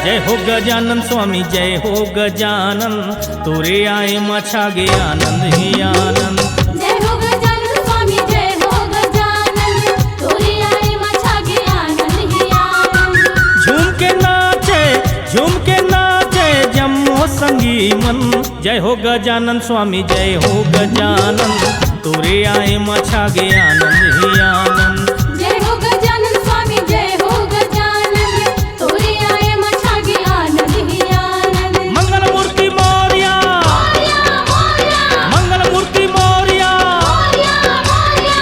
जय हो गजानन स्वामी जय हो गजानन, तोरे आए माछा गे आनंद ही आनंद। जय हो गजानन स्वामी जय हो गजानन, तोरे आए माछा गे आनंद ही आनंद। झूम के नाचे जम्मो संगी मन, जय हो गजानन स्वामी जय हो गजानन, तोरे आए माछा गे आनंद ही आनंद। जय हो गजानन स्वामी जय हो गजानन, तोरे आए माछा गे आनंद ही आनंद। मंगल मूर्ति मोरिया मोरया मोरया, मंगल मूर्ति मोरिया। मोरया मोरया।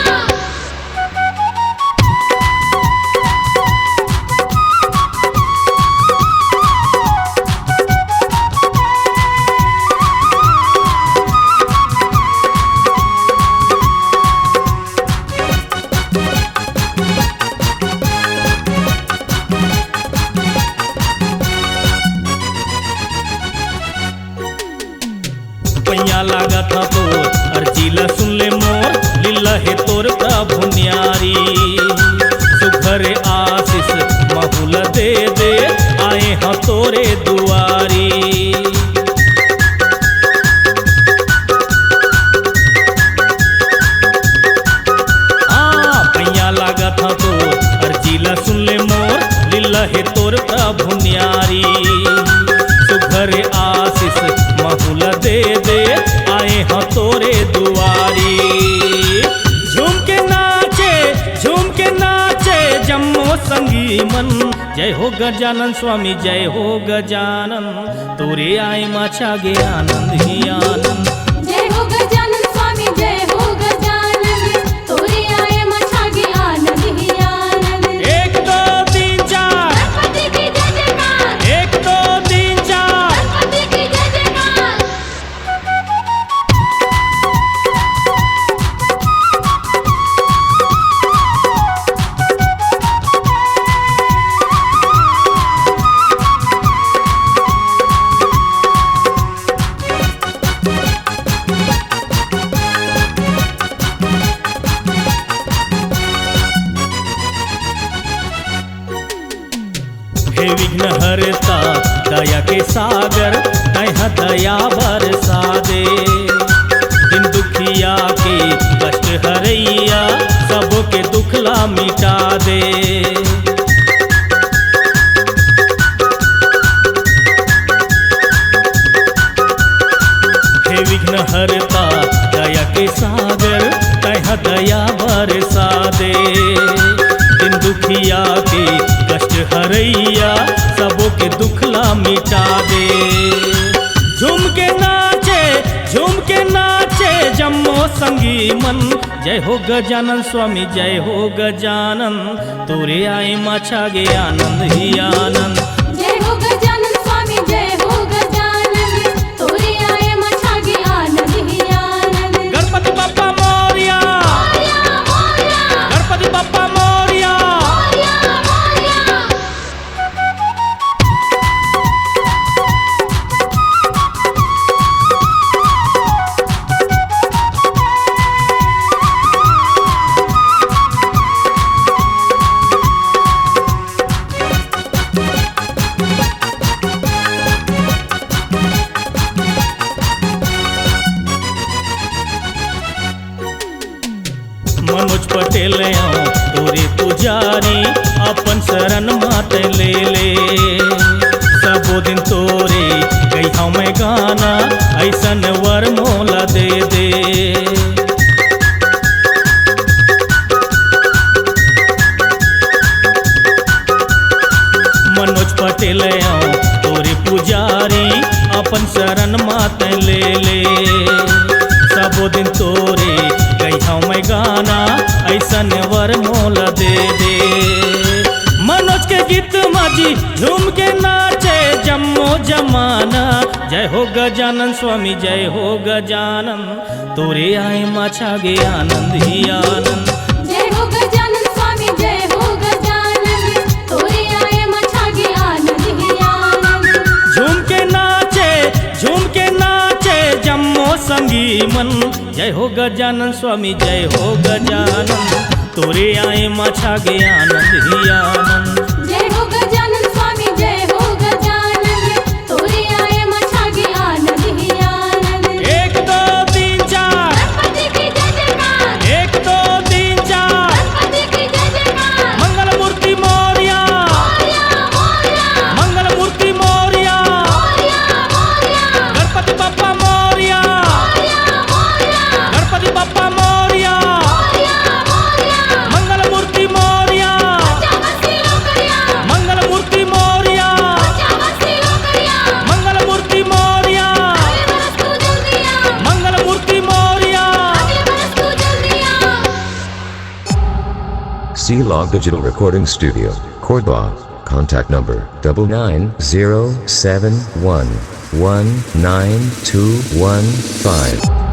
पैया लागा था तोर अर्जीला सुन ले मोर, लीला है तोर प्रभु न्यारी। सुखरे आशीष महुल दे दे, आए हाँ तोरे दुआरी। पैया लागा था तोर अर्जीला सुन ले मोर, लीला है तोर प्रभु न्यारी। सुखरे आशीष महुल दे दे, आए हाँ तोरे दुआरी। झूम के नाचे जम्मो संगी मन, जय हो गजानन स्वामी जय हो गजानन, तोरे आए माछा गे आनंद ही आनंद। जय हो गजानन स्वामी जय हो गजानन, तोरे आए माछा गे आनंद ही आनंद। 1 2 3 4 गणपति की जय जयकार, 1 2 3 4। गणपति की जय जयकार। हे विघ्न हरता दया के सागर, तैहा दया बरसा दे। दिन दुखिया के कष्ट हरैया, सबों के दुखला मिटा दे। हे विघ्न हरता दया के सागर, तैहा दया बरसा दे। दिन दुखिया के कष्ट हरैया, सबों के दुखला मिटा दे। झूम के नाचे जम्मो संगी मन, जय हो गजानन स्वामी जय हो गजानन, तोरे आए माछा गे आनंद ही आनंद। जय हो गजानन स्वामी जय हो गजानन, तोरे आए माछा गे आनंद ही आनंद। गणपति बप्पा मोरिया मोरया मोरया, गणपति बप्पा मोरिया। मोरया मोरया। मनोज पटेल आओ तोरे पुजारी, अपन शरण मात ले ले। सबो दिन तोरे गई हमें गाना, ऐसन वर मोला दे दे। मनोज पटेल आओ तोरे पुजारी, अपन शरण मात ले ले। सबो दिन तोरे गई हमें गाना, ऐसन वर मोल दे दे। मनोज के गीत माजी झूम के नाचे जम्मो जमाना, जय हो गजानन स्वामी जय हो गजानन, तोरे आए माछा गे आनंद ही आनंद। जय हो गजानन स्वामी जय हो गजानन, तोरे आए माछा गे आनंद ही आनंद। झूम के नाचे जम्मो संगी मन, जय हो गजानन स्वामी जय हो गजानन, तोरे आए माछा गे आनंद ही आनंद। जय हो गजानन स्वामी जय हो Gajanan. C Log Digital Recording Studio, Cordoba. Contact number 99071192115.